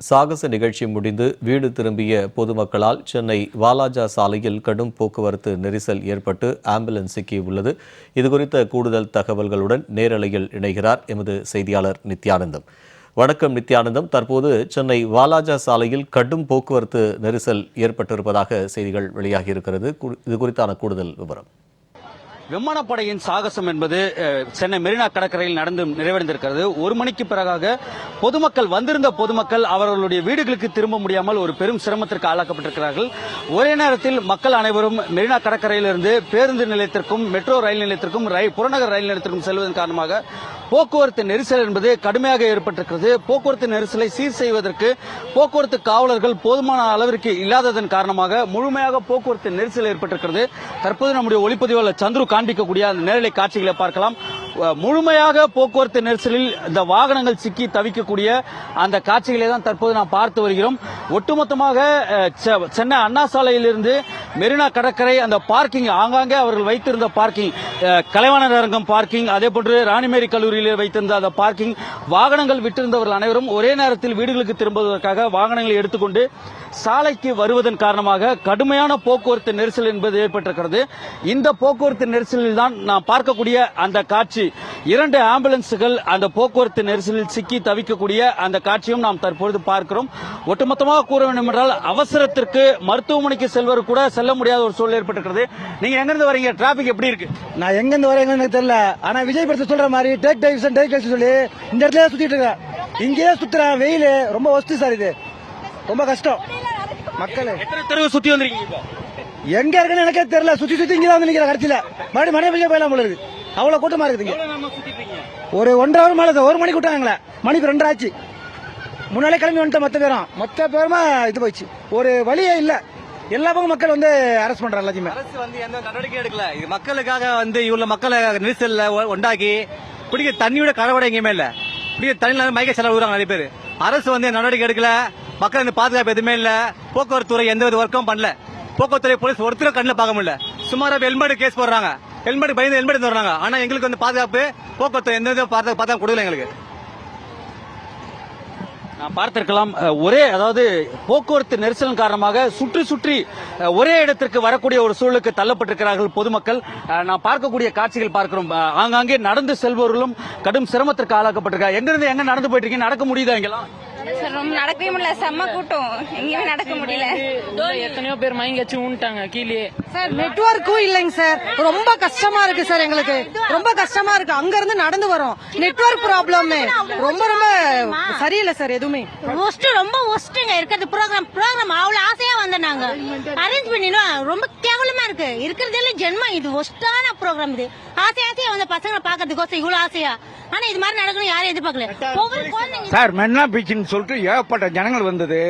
சாகச நிகழ்ச்சி முடிந்து வீடு திரும்பிய பொதுமக்களால் சென்னை வாலாஜா சாலையில் கடும் போக்குவரத்து நெரிசல் ஏற்பட்டு ஆம்புலன்ஸ் சிக்கியுள்ளது. இதுகுறித்த கூடுதல் தகவல்களுடன் நேரலையில் இணைகிறார் எமது செய்தியாளர் நித்யானந்தம். வணக்கம் நித்யானந்தம். தற்போது சென்னை வாலாஜா சாலையில் கடும் போக்குவரத்து நெரிசல் ஏற்பட்டிருப்பதாக செய்திகள் வெளியாகியிருக்கிறது. இது குறித்தான கூடுதல் விவரம். விமானப்படையின் சாகசம் என்பது சென்னை மெரினா கடற்கரையில் நடந்து நிறைவடைந்திருக்கிறது. ஒரு மணிக்கு பிறகாக வந்திருந்த பொதுமக்கள் அவர்களுடைய வீடுகளுக்கு திரும்ப முடியாமல் ஒரு பெரும் சிரமத்திற்கு ஆளாக்கப்பட்டிருக்கிறார்கள். ஒரே நேரத்தில் மக்கள் அனைவரும் மெரினா கடற்கரையிலிருந்து பேருந்து நிலையத்திற்கும் மெட்ரோ ரயில் நிலையத்திற்கும் புறநகர் ரயில் நிலையத்திற்கும் செல்வதன் காரணமாக போக்குவரத்து நெரிசல் என்பது கடுமையாக ஏற்பட்டிருக்கிறது. போக்குவரத்து நெரிசலை சீர் செய்வதற்கு போக்குவரத்து காவலர்கள் போதுமான அளவிற்கு இல்லாததன் காரணமாக முழுமையாக போக்குவரத்து நெரிசல் ஏற்பட்டிருக்கிறது. தற்போது நம்முடைய ஒளிப்பதிவாளர் சந்துரு காண்பிக்கக்கூடிய அந்த நேரலை காட்சிகளை பார்க்கலாம். முழுமையாக போக்குவரத்து நெரிசலில் இந்த வாகனங்கள் சிக்கி தவிக்கக்கூடிய அந்த காட்சிகளை தான் தற்போது நாம் பார்த்து வருகிறோம். ஒட்டுமொத்தமாக சென்னை அண்ணா சாலையிலிருந்து மெரினா கடற்கரை அந்த பார்க்கிங் ஆங்காங்கே அவர்கள் வைத்திருந்த பார்க்கிங், கலைவாணர் அரங்கம் பார்க்கிங், அதே போன்று ராணிமேரி கல்லூரியில் வைத்திருந்த அந்த பார்க்கிங், வாகனங்கள் விட்டிருந்தவர்கள் அனைவரும் ஒரே நேரத்தில் வீடுகளுக்கு திரும்புவதற்காக வாகனங்களை எடுத்துக்கொண்டு சாலைக்கு வருவதன் காரணமாக கடுமையான போக்குவரத்து நெரிசல் என்பது ஏற்பட்டிருக்கிறது. இந்த போக்குவரத்து நெரிசலில் தான் நாம் பார்க்கக்கூடிய அந்த காட்சி, 2 ஆம்புலன்ஸ்கள் அந்த போக்குவரத்து நெரிசலில் சிக்கி தவிக்கக்கூடிய அந்த காட்சியும் நாம் தற்பொழுது பார்க்கிறோம். ஒட்டுமொத்தமாக கூற வேண்டும் என்றால் அவசரத்திற்கு மருத்துவமனைக்கு செல்வர் கூட செல்ல முடியாத ஒரு சூழல் ஏற்பட்டிருக்கிறது. நீங்க எங்கிருந்து வரீங்க? டிராபிக் எப்படி இருக்கு? நான் எங்கிருந்து வரேன்னு எனக்கு தெரியல. ஆனா விஜய் படத்தை சொல்ற மாதிரி டேக் டைவர்ஷன் சொல்லி இந்த இடத்துல சுத்திட்டு இருக்கேன். இங்கேயே சுத்துறேன். வெயில் ரொம்ப ஒஸ்து சார். இது ரொம்ப கஷ்டம். மக்கள் எத்தனை தெருவு சுத்தி வந்திருக்கீங்க? எங்க இருக்குன்னு எனக்கே தெரியல. சுத்தி இங்கதான் வந்து நிக்கிற கடைசியில மறுபடியும் மழை பெய்ய போயிடலாம் போல இருக்கு. அவ்வளவு கூட்டமா இருக்குது. ஒரு 1.5 hour மேல 1 மணிக்கு விட்டாங்களே, மணிக்கு 2 ஆச்சு. முன்னாலே கிளம்பி வந்துட்டோம். மொத்த பேருமா இது போயிடுச்சு. ஒரு வழியே இல்ல. எல்லா பக்கம் மக்கள் வந்து அரெஸ்ட் பண்றாங்க. எல்லாத்தையுமே அரசு வந்து எந்த நடவடிக்கை எடுக்கல. இது மக்களுக்காக வந்து இவ்வளவு மக்களை நெரிசல்ல உண்டாக்கி பிடிக்க தண்ணியோட கரவடை எங்கேயுமே இல்ல. பிடிக்க தண்ணியில மயக்க செலவு நிறைய பேர். அரசு வந்து நடவடிக்கை எடுக்கல. மக்கள் பாதுகாப்பு எதுவுமே இல்ல. போக்குவரத்து துறை எந்த வித ஒர்க்கும் பண்ணல. போக்குவரத்து துறை போலீஸ் ஒருத்தரும் கண்ணில் பார்க்க முடியல. சுமாரா ஹெல்மெட் கேஸ் போடுறாங்க. ஹெல்மெட் பயந்து ஹெல்மெட் வர்றாங்க. ஆனா எங்களுக்கு வந்து பாதுகாப்பு போக்குவரத்து எந்த வித பாதுகாப்பு கொடுக்கல எங்களுக்கு. நான் பார்த்திருக்கலாம். அதாவது போக்குவரத்து நெரிசலின் காரணமாக சுற்றி ஒரே இடத்திற்கு வரக்கூடிய ஒரு சூழலுக்கு தள்ளப்பட்டிருக்கிறார்கள் பொதுமக்கள். நான் பார்க்கக்கூடிய காட்சிகள் பார்க்கிறோம். ஆங்காங்கே நடந்து செல்பவர்களும் கடும் சிரமத்திற்கு ஆளாக்கப்பட்டிருக்காங்க. எங்கிருந்து எங்க நடந்து போயிட்டு இருக்கீங்க? நடக்க முடியுதா? இங்கெல்லாம் நடக்கவே முடியல. செம்ம கூட்டம். எங்கேயுமே நடக்க முடியல. எத்தனையோ பேர் மயங்கி ஊன்ட்டாங்க கீழே. சார் நெட்வொர்க்கும் இல்லைங்க சார். ரொம்ப கஷ்டமா இருக்கு சார். எங்களுக்கு ரொம்ப கஷ்டமா இருக்கு. அங்க இருந்து நடந்து வரோம். நெட்வொர்க் ப்ராப்ளம் ரொம்ப சரியில்லை சார். எதுவுமே ரொம்ப ஒஸ்ட்டுங்க இருக்கிறது. ப்ரோக்ராம் அவ்வளவு ஆசையா வந்த நாங்க அரேஞ்ச் பண்ணினோம். ரொம்ப கேவலமா இருக்கு. இருக்கிறதுல ஜென்மம் இது ஒஸ்டான ப்ரோக்ராம். இது ஆசையா வந்த பசங்களை பாக்கிறதுக்கோசம் இவ்வளவு ஆசையா. ஆனா இது மாதிரி நடக்கணும் யாரும் எதிர்பார்க்கல. ஒவ்வொரு குழந்தைங்க சார் மெரினா பீச்னு சொல்லிட்டு ஏகப்பட்ட ஜனங்கள் வந்தது.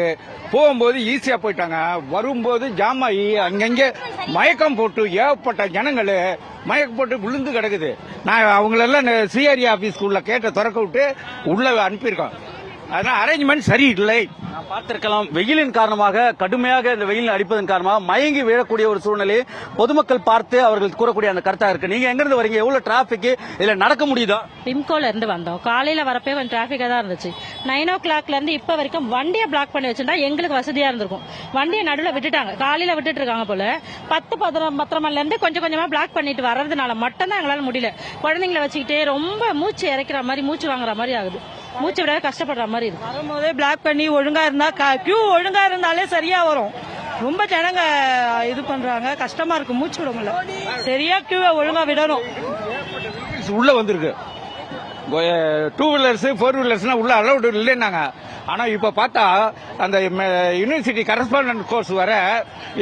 போகும்போது ஈஸியா போயிட்டாங்க. வரும்போது ஜாமாயி அங்கங்க மயக்கம் போட்டு ஏகப்பட்ட ஜனங்கள் மயக்கம் போட்டு விழுந்து கிடக்குது. நான் அவங்களெல்லாம் சிஆர்இ ஆபீஸ்க்கு உள்ள கேட்ட திறக்க விட்டு உள்ள அனுப்பியிருக்கோம். அதனால அரேஞ்ச்மெண்ட் சரியில்லை. பார்த்திருக்கலாம். வெயிலின் காரணமாக கடுமையாக இந்த வெயில் அடிப்பதன் காரணமாக மயங்கி விழக்கூடிய ஒரு சூழ்நிலை பொதுமக்கள் பார்த்து அவர்கள் கூறக்கூடிய அந்த கருத்தா இருக்கு. நீங்க எங்க இருந்து வரீங்க? எவ்வளவு டிராபிக்? இதுல நடக்க முடியுதா? பிம்கோல இருந்து வந்தோம். காலையில வரப்பே கொஞ்சம் டிராபிக்கா தான் இருந்துச்சு. 9 o'clockல இருந்து இப்ப வரைக்கும் வண்டியை பிளாக் பண்ணி வச்சிருந்தா எங்களுக்கு வசதியா இருந்திருக்கும். வண்டியை நடுவில் விட்டுட்டாங்க. காலையில விட்டுட்டு இருக்காங்க போல. 10 மணில இருந்து கொஞ்சம் கொஞ்சமா பிளாக் பண்ணிட்டு வர்றதுனால மட்டும் தான் எங்களால முடியல. குழந்தைங்களை வச்சுக்கிட்டே ரொம்ப மூச்சு இறைக்கிற மாதிரி, மூச்சு வாங்குற மாதிரி ஆகுது. மூச்சு விட கஷ்டப்படுற மாதிரி இருக்கு. வரும்போதே பிளாக் பண்ணி ஒழுங்கா இருந்தா கியூ ஒழுங்கா இருந்தாலே சரியா வரும். ரொம்ப ஜனங்க இது பண்றாங்க. கஷ்டமா இருக்கு. மூச்சு விட முடியல. சரியா கியூவை ஒழுங்கா விடணும். உள்ள வந்திருக்கு. 2 வீலர்ஸ் 4 வீலர்ஸ் உள்ள அலௌட் இல்லைன்னாங்க. ஆனா இப்ப பார்த்தா அந்த யூனிவர்சிட்டி கரஸ்பாண்டன்ட் கோர்ஸ் வர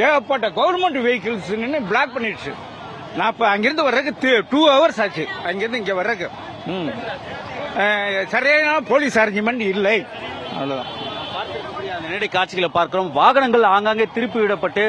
ஏகப்பட்ட கவர்மெண்ட் வெஹிக்கிள்ஸ் நின்று பிளாக் பண்ணிடுச்சு. நான் இப்ப அங்கிருந்து வர்றதுக்கு 2 hours ஆச்சு. அங்கிருந்து இங்க வர்றதுக்கு சரியான போலீஸ் அரேஞ்ச்மெண்ட் இல்லை. அவ்வளவுதான். நேரடி காட்சிகளை பார்க்கிறோம். வாகனங்கள் ஆங்காங்கே திருப்பி விடப்பட்டு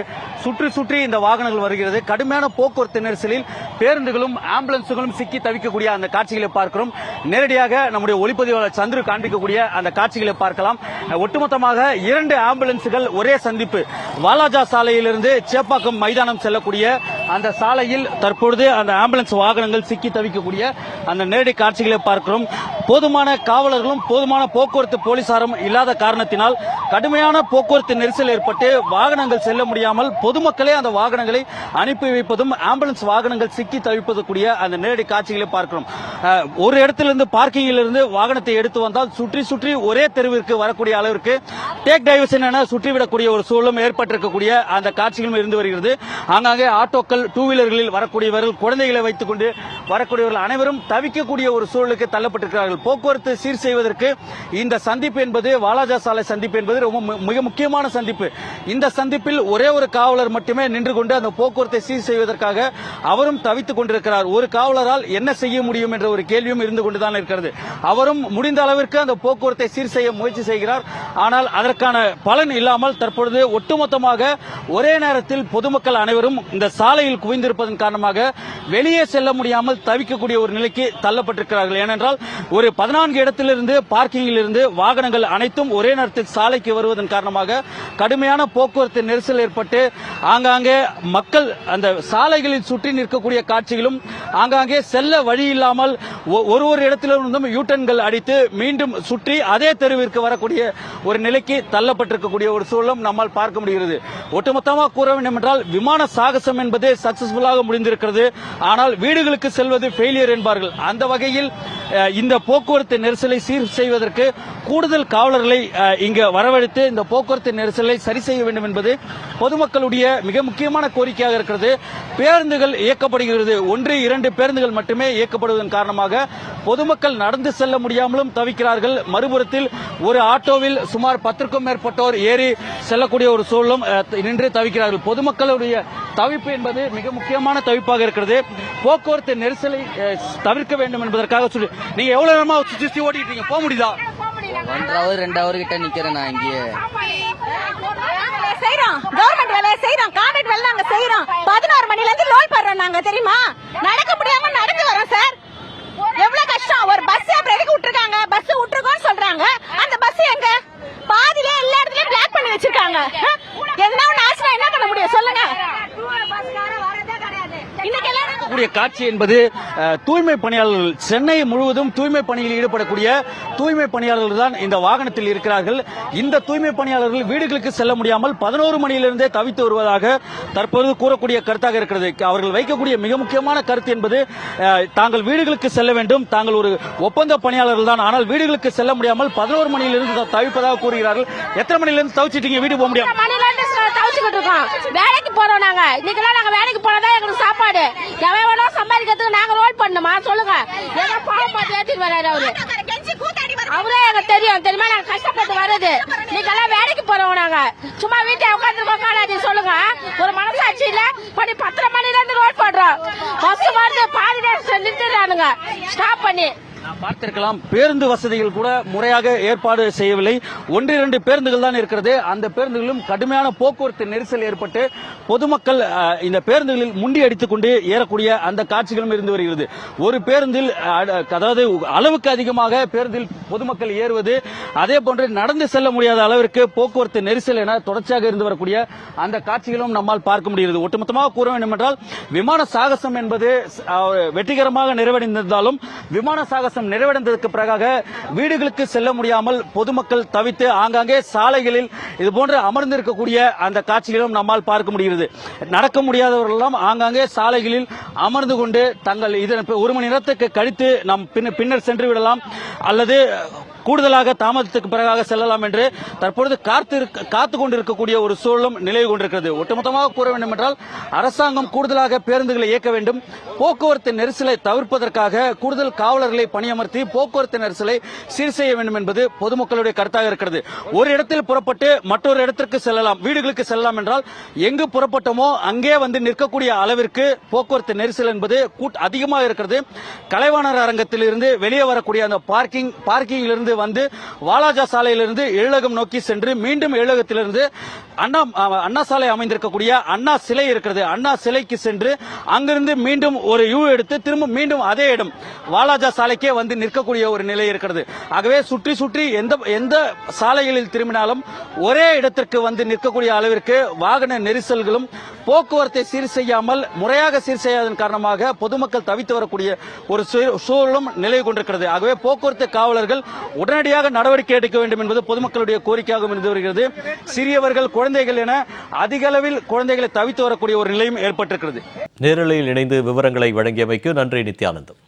சுற்றி இந்த வாகனங்கள் வருகிறது. கடுமையான போக்குவரத்து நெரிசலில் பேருந்துகளும் ஆம்புலன்ஸுகளும் சிக்கி தவிக்கக்கூடிய அந்த காட்சிகளை பார்க்கிறோம். நேரடியாக நம்முடைய ஒளிப்பதிவாளர் சந்துரு காண்பிக்கக்கூடிய அந்த காட்சிகளை பார்க்கலாம். ஒட்டுமொத்தமாக 2 ஆம்புலன்ஸுகள் ஒரே சந்திப்பு வாலாஜா சாலையிலிருந்து சேப்பாக்கம் மைதானம் செல்லக்கூடிய அந்த சாலையில் தற்பொழுது அந்த ஆம்புலன்ஸ் வாகனங்கள் சிக்கி தவிக்கக்கூடிய அந்த நேரடி காட்சிகளை பார்க்கிறோம். போதுமான காவலர்களும் போதுமான போக்குவரத்து போலீசாரும் இல்லாத காரணத்தினால் கடுமையான போக்குவரத்து நெரிசல் ஏற்பட்டு வாகனங்கள் செல்ல முடியாமல் பொதுமக்களே அந்த வாகனங்களை அனுப்பி வைப்பதும் ஆம்புலன்ஸ் வாகனங்கள் சிக்கி தவிப்பதற்குரிய அந்த நேரடி காட்சிகளை பார்க்கிறோம். ஒரு இடத்திலிருந்து பார்க்கிங்கில் இருந்து வாகனத்தை எடுத்து வந்தால் சுற்றி சுற்றி ஒரே தெருவிற்கு வரக்கூடிய அளவிற்கு டேக் டைவர்ஷன் என சுற்றிவிடக்கூடிய ஒரு சூழலும் ஏற்பட்டிருக்கக்கூடிய அந்த காட்சிகளும் இருந்து வருகிறது. ஆங்காங்கே ஆட்டோக்கள், டூ வீலர்களில் வரக்கூடியவர்கள், குழந்தைகளை வைத்துக் கொண்டு வரக்கூடியவர்கள் அனைவரும் தவிக்கக்கூடிய ஒரு சூழலுக்கு தள்ளப்பட்டிருக்கிறார்கள். போக்குவரத்து சீர் செய்வதற்கு இந்த சந்திப்பு என்பது வாலாஜா சாலை சந்திப்பு என்பது மிக முக்கியமான சந்திப்பு. இந்த சந்திப்பில் ஒரே ஒரு காவலர் மட்டுமே நின்று கொண்டு அந்த போக்குவரத்தை சீர் செய்வதற்காக அவரும் தவித்துக் கொண்டிருக்கிறார். ஒரு காவலரால் என்ன செய்ய முடியும் என்ற ஒரு கேள்வியும் இருந்து கொண்டுதான் இருக்கிறது. அவரும் முடிந்த அளவிற்கு அந்த போக்குவரத்தை சீர் செய்ய முயற்சி செய்கிறார். ஆனால் அதற்கான பலன் இல்லாமல் தற்பொழுது ஒட்டுமொத்தமாக ஒரே நேரத்தில் பொதுமக்கள் அனைவரும் இந்த சாலையில் குவிந்திருப்பதன் காரணமாக வெளியே செல்ல முடியாமல் தவிக்கக்கூடிய ஒரு நிலைக்கு தள்ளப்பட்டிருக்கிறார்கள். ஏனென்றால் ஒரு 14 இடத்திலிருந்து பார்க்கிங்கில் இருந்து வாகனங்கள் அனைத்தும் ஒரே நேரத்தில் சாலைக்கு வருவதன் காரணமாக கடுமையான போக்குவரத்து நெரிசல் ஏற்பட்டு ஆங்காங்கே மக்கள் அந்த சாலைகளில் சுற்றி நிற்கக்கூடிய காட்சிகளும், ஆங்காங்கே செல்ல வழி இல்லாமல் ஒரு இடத்திலிருந்தும் யூட்டன்கள் அடித்து மீண்டும் சுற்றி அதே தெருவிற்கு வரக்கூடிய ஒரு நிலைக்கு தள்ளப்பட்டிருக்கக்கூடிய ஒரு சூழலும் நம்மால் பார்க்க முடிகிறது. ஒட்டுமொத்தமாக கூற வேண்டும் என்றால் விமான சாகசம் என்பது சக்சஸ்ஃபுல்லாக முடிந்திருக்கிறது. ஆனால் வீடுகளுக்கு செல்வது ஃபெயிலியர் என்பார்கள். அந்த வகையில் இந்த போக்குவரத்து நெரிசலை சீர் செய்வதற்கு கூடுதல் காவலர்களை இங்கு வரவழைத்து இந்த போக்குவரத்து நெரிசலை சரி செய்ய வேண்டும் என்பது பொதுமக்களுடைய மிக முக்கியமான கோரிக்கையாக இருக்கிறது. பேருந்துகள் இயக்கப்படுகிறது, 1-2 பேருந்துகள் மட்டுமே இயக்கப்படுவதன் காரணமாக பொதுமக்கள் நடந்து செல்ல முடியாமலும் தவிக்கிறார்கள். மறுபுறத்தில் ஒரு ஆட்டோவில் சுமார் 10க்கும் மேற்பட்டோர் ஏறி செல்லக்கூடிய ஒரு சூழலும் நின்று தவிக்கிறார்கள். பொதுமக்களுடைய தவிப்பு என்பது மிக முக்கியமான தவிப்பாக இருக்கிறது. போக்குவரத்து நெரிசலை தவிர்க்க வேண்டும் என்பதற்காக சொல்லி நீங்க எவ்வளவு நேரமா சுத்தி ஓட்டிட்டு போக முடியுதா? 1 hour 2 hour கிட்ட நிக்கிறேன் நான் இங்கே. செய்யறோம், கவர்மெண்ட் வேலையை செய்யறோம், கான்ட்ராக்ட் வேலை நாங்க செய்யறோம். 11 மணில இருந்து லோல் பண்றோம் நாங்க, தெரியுமா? நடக்க முடியாம நடந்து வரோம் சார். எவ்வளவு கஷ்டம். ஒரு பஸ் அப்புறம் எதுக்கு விட்டுருக்காங்க? பஸ் விட்டுருக்கோன்னு சொல்றாங்க. அந்த பஸ் எங்க? பாதியில எல்லா இடத்துலயும் பிளாக் பண்ணி வச்சிருக்காங்க. எதனா ஒண்ணு ஆச்சுனா என்ன பண்ண முடியும் சொல்லுங்க? கூடிய காட்சி என்பது தூய்மை பணியாளர்கள், சென்னை முழுவதும் தூய்மை பணியில் ஈடுபடக்கூடிய தூய்மை பணியாளர்கள் தான் இந்த வாகனத்தில் இருக்கிறார்கள். இந்த தூய்மை பணியாளர்கள் வீடுகளுக்கு செல்ல முடியாமல் 11 மணியிலிருந்தே தவித்து வருவதாக தற்போது கூறக்கூடிய கருத்தாக இருக்கிறது. அவர்கள் வைக்கக்கூடிய மிக முக்கியமான கருத்து என்பது தாங்கள் வீடுகளுக்கு செல்ல வேண்டும், தாங்கள் ஒரு ஒப்பந்த பணியாளர்கள் தான், ஆனால் வீடுகளுக்கு செல்ல முடியாமல் 11 மணியிலிருந்து தவிப்பதாக கூறுகிறார்கள். எத்தனை மணியிலிருந்து தவிச்சிட்டீங்க வீடு போக முடியும்? வேலைக்கு போறோம் நாங்க. இன்னைக்கெல்லாம் நாங்க வேலைக்கு போனதான் எங்களுக்கு சாப்பாடு. எவனோ சம்பாதிக்கிறதுக்கு நாங்க ரோல் பண்ணுமா சொல்லுங்க? ஏதோ பாவம் பார்த்து ஏற்றிட்டு வராரு அவரு. அவரே எனக்கு தெரியும், தெரியுமா? நாங்க கஷ்டப்பட்டு வர்றது. இன்னைக்கெல்லாம் வேலைக்கு போறோம் நாங்க. சும்மா வீட்டை உட்காந்துருக்கோம் காலாதி சொல்லுங்க. ஒரு மனசாட்சி இல்ல. 10 மணில இருந்து ரோல் பண்றோம். பஸ் வந்து பாதி நிறுத்திடுறானுங்க ஸ்டாப் பண்ணி. பார்த்திருக்கலாம், பேருந்து வசதிகள் கூட முறையாக ஏற்பாடு செய்யவில்லை. 1-2 பேருந்துகள் தான் இருக்கிறது. அந்த பேருந்துகளிலும் கடுமையான போக்குவரத்து நெரிசல் ஏற்பட்டு பொதுமக்கள் இந்த பேருந்துகளில் முண்டி அடித்துக் கொண்டு ஏறக்கூடிய அந்த காட்சிகளும் இருந்து வருகிறது. ஒரு பேருந்தில் அதாவது அளவுக்கு அதிகமாக பேருந்தில் பொதுமக்கள் ஏறுவது, அதே போன்று நடந்து செல்ல முடியாத அளவிற்கு போக்குவரத்து நெரிசல் என தொடர்ச்சியாக இருந்து வரக்கூடிய அந்த காட்சிகளும் நம்மால் பார்க்க முடிகிறது. ஒட்டுமொத்தமாக கூற வேண்டும் என்றால் விமான சாகசம் என்பது வெற்றிகரமாக நிறைவடைந்திருந்தாலும் விமான சாகசம் நிறைவடைந்ததற்கு பிறகாக வீடுகளுக்கு செல்ல முடியாமல் பொதுமக்கள் தவித்து ஆங்காங்கே சாலைகளில் இதுபோன்று அமர்ந்திருக்கக்கூடிய அந்த காட்சிகளும் நம்மால் பார்க்க முடிகிறது. நடக்க முடியாதவர்களெல்லாம் ஆங்காங்கே சாலைகளில் அமர்ந்து கொண்டு தங்கள் இதன் 1 மணி நேரத்துக்கு கழித்து நாம் பின்னர் சென்று விடலாம் அல்லது கூடுதலாக தாமதத்துக்கு பிறகாக செல்லலாம் என்று தற்பொழுது காத்து கொண்டிருக்கக்கூடிய ஒரு சூழலும் நிலவி கொண்டிருக்கிறது. ஒட்டுமொத்தமாக கூற வேண்டும் என்றால் அரசாங்கம் கூடுதலாக பேருந்துகளை இயக்க வேண்டும். போக்குவரத்து நெரிசலை தவிர்ப்பதற்காக கூடுதல் காவலர்களை பணியமர்த்தி போக்குவரத்து நெரிசலை சீர் செய்ய வேண்டும் என்பது பொதுமக்களுடைய கருத்தாக இருக்கிறது. ஒரு இடத்தில் புறப்பட்டு மற்றொரு இடத்திற்கு செல்லலாம், வீடுகளுக்கு செல்லலாம் என்றால் எங்கு புறப்பட்டோமோ அங்கே வந்து நிற்கக்கூடிய அளவிற்கு போக்குவரத்து நெரிசல் என்பது அதிகமாக இருக்கிறது. கலைவாணர் அரங்கத்தில் இருந்து வெளியே வரக்கூடிய அந்த பார்க்கிங்கிலிருந்து வந்து வாலாஜா சாலையிலிருந்து எழிலகம் நோக்கி சென்று மீண்டும் எழிலகத்திலிருந்து அண்ணா சாலை அமைந்திருக்கக்கூடிய அண்ணா சிலை இருக்கிறது, அண்ணா சிலைக்கு சென்று அங்கிருந்து மீண்டும் ஒரு யூ எடுத்து திரும்ப மீண்டும் அதே இடம் வாலாஜா சாலைக்கே வந்து நிற்கக்கூடிய ஒரு நிலை இருக்கிறது. ஆகவே சுற்றி சுற்றி எந்த சாலைகளில் திரும்பினாலும் ஒரே இடத்திற்கு வந்து நிற்கக்கூடிய அளவிற்கு வாகன நெரிசல்களும் போக்குவரத்தை சீர் செய்யாமல் முறையாக சீர் செய்யாதன் காரணமாக பொதுமக்கள் தவித்து வரக்கூடிய ஒரு சூழலும் நிலை கொண்டிருக்கிறது. ஆகவே போக்குவரத்து காவலர்கள் உடனடியாக நடவடிக்கை எடுக்க வேண்டும் என்பது பொதுமக்களுடைய கோரிக்கையாக இருந்து வருகிறது. சிறியவர்கள், குழந்தைகள் என அதிக அளவில் குழந்தைகளை தவித்து வரக்கூடிய ஒரு நிலையும் ஏற்பட்டிருக்கிறது. நேரலையில் இணைந்து விவரங்களை வழங்கியமைக்கு நன்றி நித்யானந்தம்.